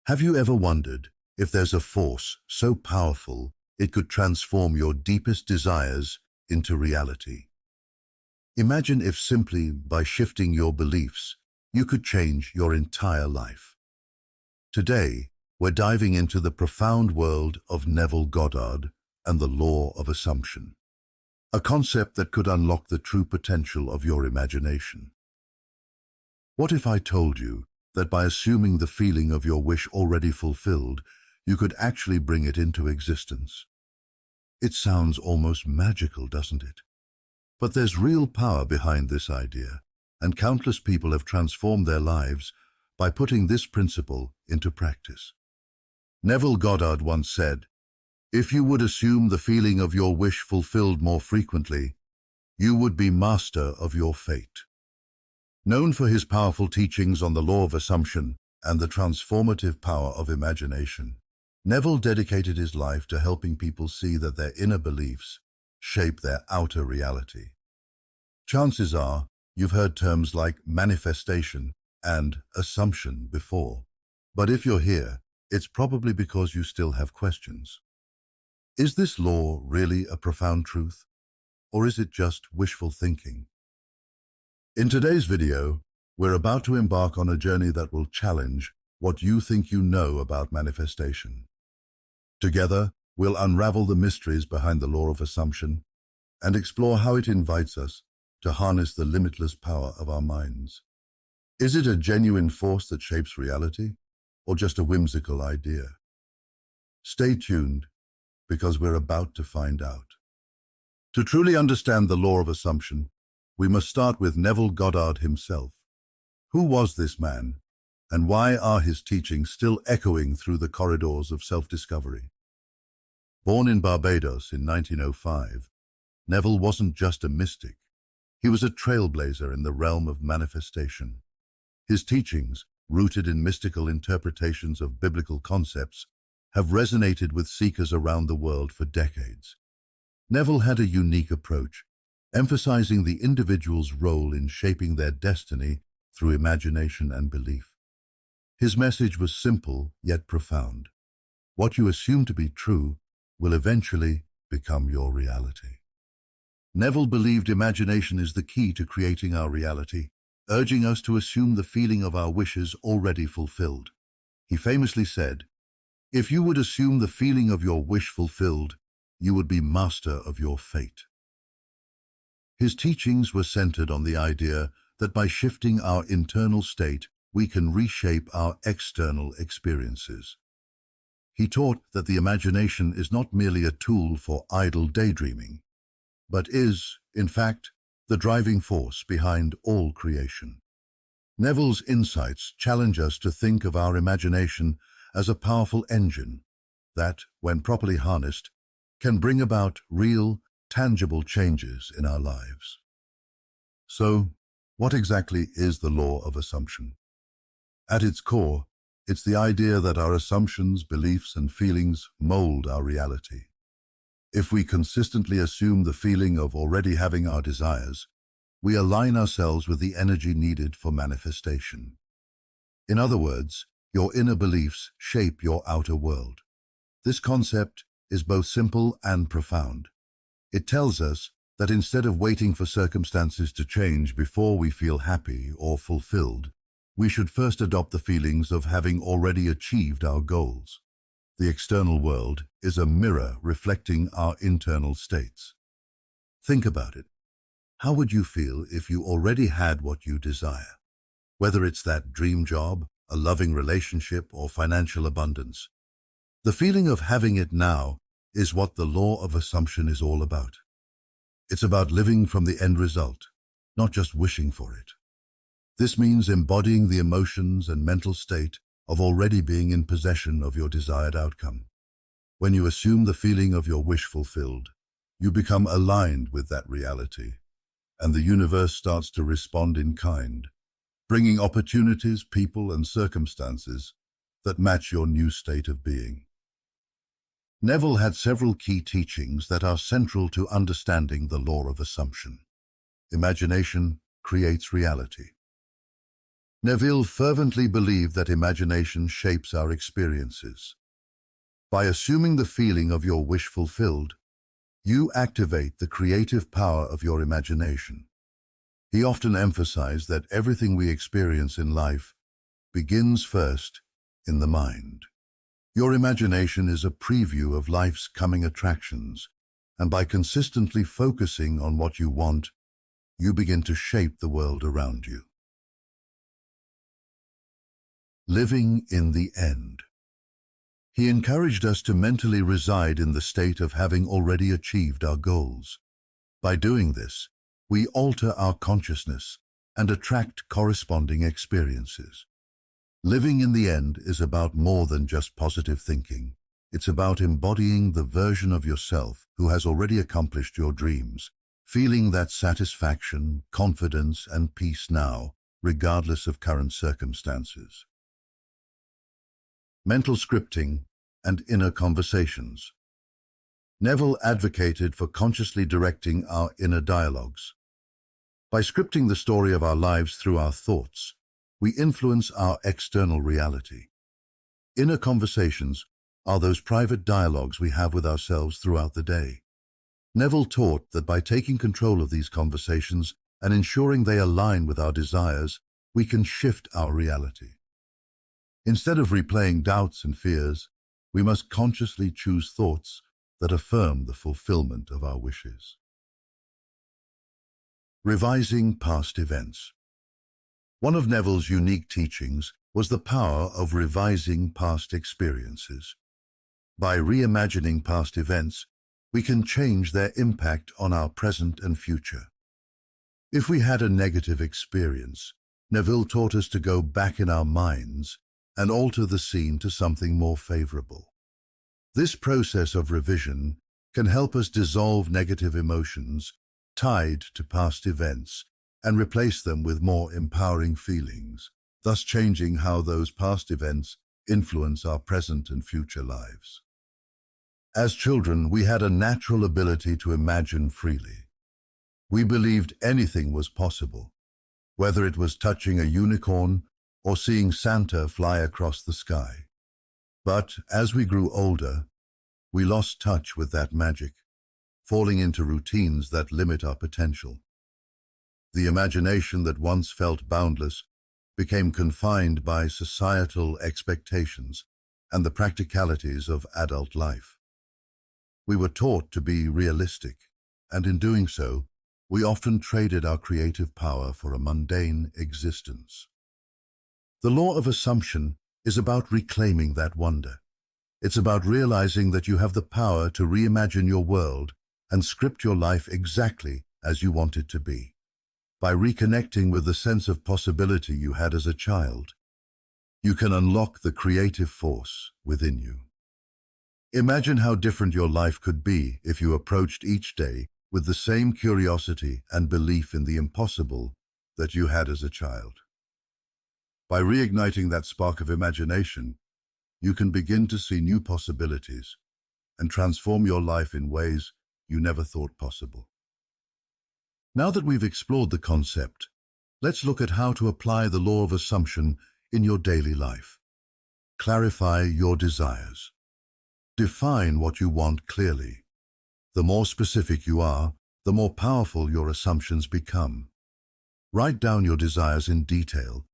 Have you ever wondered if there's a force so powerful it could transform your deepest desires into reality? Imagine if simply by shifting your beliefs, you could change your entire life. Today, we're diving into the profound world of Neville Goddard and the law of assumption, a concept that could unlock the true potential of your imagination. What if I told you that by assuming the feeling of your wish already fulfilled, you could actually bring it into existence? It sounds almost magical, doesn't it? But there's real power behind this idea, and countless people have transformed their lives by putting this principle into practice. Neville Goddard once said, "If you would assume the feeling of your wish fulfilled more frequently, you would be master of your fate." Known for his powerful teachings on the law of assumption and the transformative power of imagination, Neville dedicated his life to helping people see that their inner beliefs shape their outer reality. Chances are you've heard terms like manifestation and assumption before, but if you're here, it's probably because you still have questions. Is this law really a profound truth, or is it just wishful thinking? In today's video, we're about to embark on a journey that will challenge what you think you know about manifestation. Together, we'll unravel the mysteries behind the law of assumption and explore how it invites us to harness the limitless power of our minds. Is it a genuine force that shapes reality, or just a whimsical idea? Stay tuned, because we're about to find out. To truly understand the law of assumption, we must start with Neville Goddard himself. Who was this man, and why are his teachings still echoing through the corridors of self-discovery? Born in Barbados in 1905, Neville wasn't just a mystic. He was a trailblazer in the realm of manifestation. His teachings, rooted in mystical interpretations of biblical concepts, have resonated with seekers around the world for decades. Neville had a unique approach, emphasizing the individual's role in shaping their destiny through imagination and belief. His message was simple yet profound. What you assume to be true will eventually become your reality. Neville believed imagination is the key to creating our reality, urging us to assume the feeling of our wishes already fulfilled. He famously said, "If you would assume the feeling of your wish fulfilled, you would be master of your fate." His teachings were centered on the idea that by shifting our internal state, we can reshape our external experiences. He taught that the imagination is not merely a tool for idle daydreaming, but is, in fact, the driving force behind all creation. Neville's insights challenge us to think of our imagination as a powerful engine that, when properly harnessed, can bring about real, tangible changes in our lives. So, what exactly is the law of assumption? At its core, it's the idea that our assumptions, beliefs, and feelings mold our reality. If we consistently assume the feeling of already having our desires, we align ourselves with the energy needed for manifestation. In other words, your inner beliefs shape your outer world. This concept is both simple and profound. It tells us that instead of waiting for circumstances to change before we feel happy or fulfilled, we should first adopt the feelings of having already achieved our goals. The external world is a mirror reflecting our internal states. Think about it. How would you feel if you already had what you desire? Whether it's that dream job, a loving relationship, or financial abundance. The feeling of having it now is what the law of assumption is all about. It's about living from the end result, not just wishing for it. This means embodying the emotions and mental state of already being in possession of your desired outcome. When you assume the feeling of your wish fulfilled, you become aligned with that reality, and the universe starts to respond in kind, bringing opportunities, people, and circumstances that match your new state of being. Neville had several key teachings that are central to understanding the law of assumption. Imagination creates reality. Neville fervently believed that imagination shapes our experiences. By assuming the feeling of your wish fulfilled, you activate the creative power of your imagination. He often emphasized that everything we experience in life begins first in the mind. Your imagination is a preview of life's coming attractions, and by consistently focusing on what you want, you begin to shape the world around you. Living in the end. He encouraged us to mentally reside in the state of having already achieved our goals. By doing this, we alter our consciousness and attract corresponding experiences. Living in the end is about more than just positive thinking. It's about embodying the version of yourself who has already accomplished your dreams, feeling that satisfaction, confidence, and peace now, regardless of current circumstances. Mental scripting and inner conversations. Neville advocated for consciously directing our inner dialogues. By scripting the story of our lives through our thoughts, we influence our external reality. Inner conversations are those private dialogues we have with ourselves throughout the day. Neville taught that by taking control of these conversations and ensuring they align with our desires, we can shift our reality. Instead of replaying doubts and fears, we must consciously choose thoughts that affirm the fulfillment of our wishes. Revising past events. One of Neville's unique teachings was the power of revising past experiences. By reimagining past events, we can change their impact on our present and future. If we had a negative experience, Neville taught us to go back in our minds and alter the scene to something more favorable. This process of revision can help us dissolve negative emotions tied to past events and replace them with more empowering feelings, thus changing how those past events influence our present and future lives. As children, we had a natural ability to imagine freely. We believed anything was possible, whether it was touching a unicorn or seeing Santa fly across the sky. But as we grew older, we lost touch with that magic, falling into routines that limit our potential. The imagination that once felt boundless became confined by societal expectations and the practicalities of adult life. We were taught to be realistic, and in doing so, we often traded our creative power for a mundane existence. The law of assumption is about reclaiming that wonder. It's about realizing that you have the power to reimagine your world and script your life exactly as you want it to be. By reconnecting with the sense of possibility you had as a child, you can unlock the creative force within you. Imagine how different your life could be if you approached each day with the same curiosity and belief in the impossible that you had as a child. By reigniting that spark of imagination, you can begin to see new possibilities and transform your life in ways you never thought possible. Now that we've explored the concept, let's look at how to apply the law of assumption in your daily life. Clarify your desires. Define what you want clearly. The more specific you are, the more powerful your assumptions become. Write down your desires in detail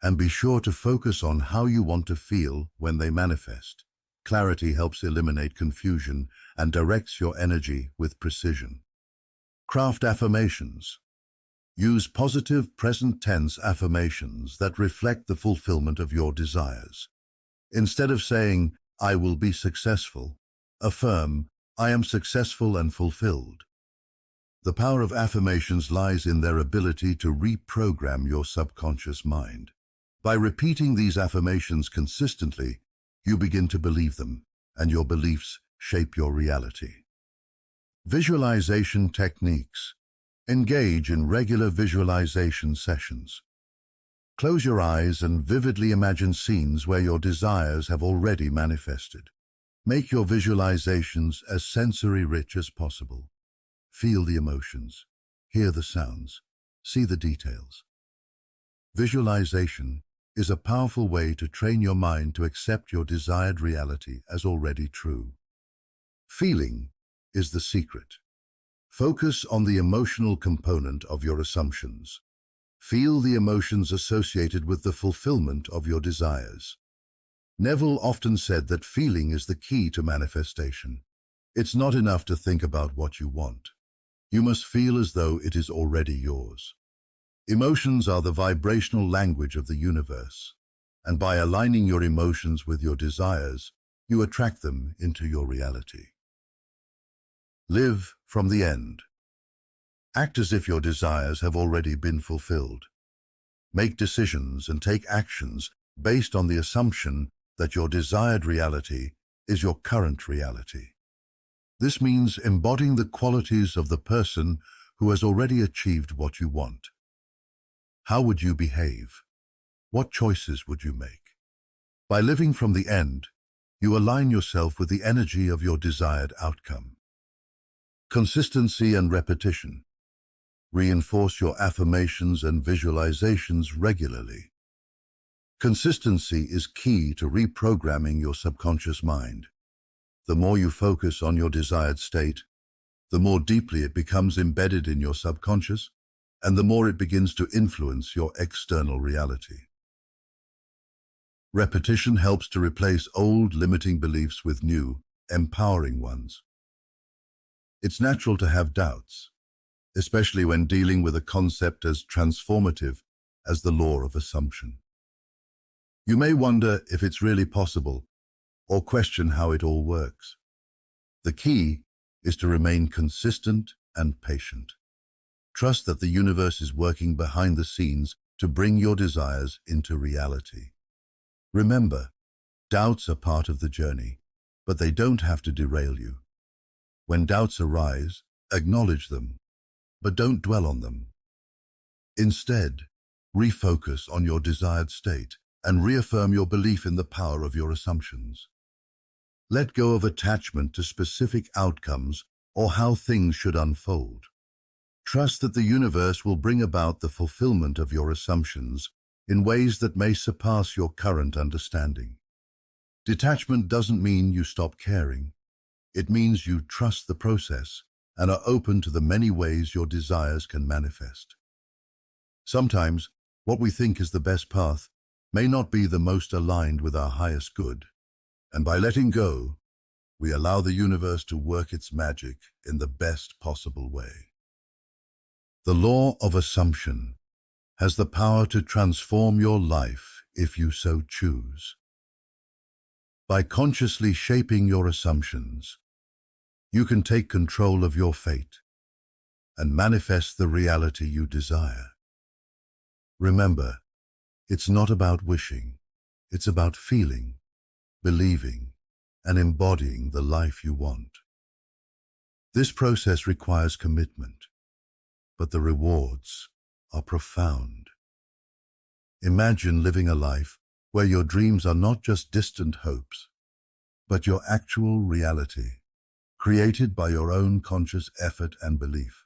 and be sure to focus on how you want to feel when they manifest. Clarity helps eliminate confusion and directs your energy with precision. Craft affirmations. Use positive present tense affirmations that reflect the fulfillment of your desires. Instead of saying, "I will be successful," affirm, "I am successful and fulfilled." The power of affirmations lies in their ability to reprogram your subconscious mind. By repeating these affirmations consistently, you begin to believe them, and your beliefs shape your reality. Visualization techniques. Engage in regular visualization sessions. Close your eyes and vividly imagine scenes where your desires have already manifested. Make your visualizations as sensory-rich as possible. Feel the emotions, hear the sounds, see the details. Visualization is a powerful way to train your mind to accept your desired reality as already true. Feeling is the secret. Focus on the emotional component of your assumptions. Feel the emotions associated with the fulfillment of your desires. Neville often said that feeling is the key to manifestation. It's not enough to think about what you want. You must feel as though it is already yours. Emotions are the vibrational language of the universe, and by aligning your emotions with your desires, you attract them into your reality. Live from the end. Act as if your desires have already been fulfilled. Make decisions and take actions based on the assumption that your desired reality is your current reality. This means embodying the qualities of the person who has already achieved what you want. How would you behave? What choices would you make? By living from the end, you align yourself with the energy of your desired outcome. Consistency and repetition. Reinforce your affirmations and visualizations regularly. Consistency is key to reprogramming your subconscious mind. The more you focus on your desired state, the more deeply it becomes embedded in your subconscious, and the more it begins to influence your external reality. Repetition helps to replace old limiting beliefs with new, empowering ones. It's natural to have doubts, especially when dealing with a concept as transformative as the law of assumption. You may wonder if it's really possible, or question how it all works. The key is to remain consistent and patient. Trust that the universe is working behind the scenes to bring your desires into reality. Remember, doubts are part of the journey, but they don't have to derail you. When doubts arise, acknowledge them, but don't dwell on them. Instead, refocus on your desired state and reaffirm your belief in the power of your assumptions. Let go of attachment to specific outcomes or how things should unfold. Trust that the universe will bring about the fulfillment of your assumptions in ways that may surpass your current understanding. Detachment doesn't mean you stop caring. It means you trust the process and are open to the many ways your desires can manifest. Sometimes, what we think is the best path may not be the most aligned with our highest good, and by letting go, we allow the universe to work its magic in the best possible way. The law of assumption has the power to transform your life if you so choose. By consciously shaping your assumptions, you can take control of your fate and manifest the reality you desire. Remember, it's not about wishing, it's about feeling, believing, and embodying the life you want. This process requires commitment, but the rewards are profound. Imagine living a life where your dreams are not just distant hopes, but your actual reality, created by your own conscious effort and belief.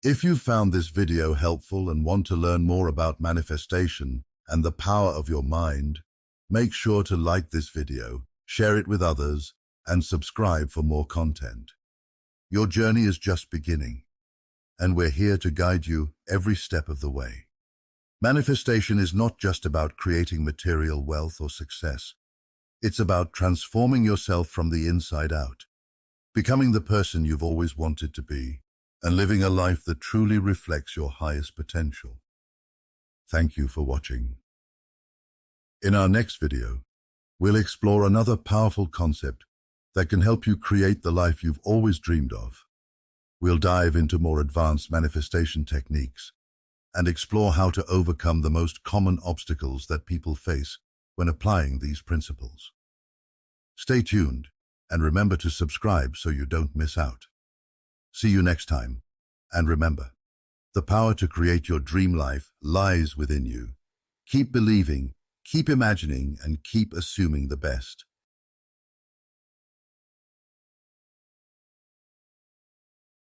If you found this video helpful and want to learn more about manifestation and the power of your mind, make sure to like this video, share it with others, and subscribe for more content. Your journey is just beginning, and we're here to guide you every step of the way. Manifestation is not just about creating material wealth or success. It's about transforming yourself from the inside out, becoming the person you've always wanted to be, and living a life that truly reflects your highest potential. Thank you for watching. In our next video, we'll explore another powerful concept that can help you create the life you've always dreamed of. We'll dive into more advanced manifestation techniques and explore how to overcome the most common obstacles that people face when applying these principles. Stay tuned and remember to subscribe so you don't miss out. See you next time, and remember, the power to create your dream life lies within you. Keep believing, keep imagining, and keep assuming the best.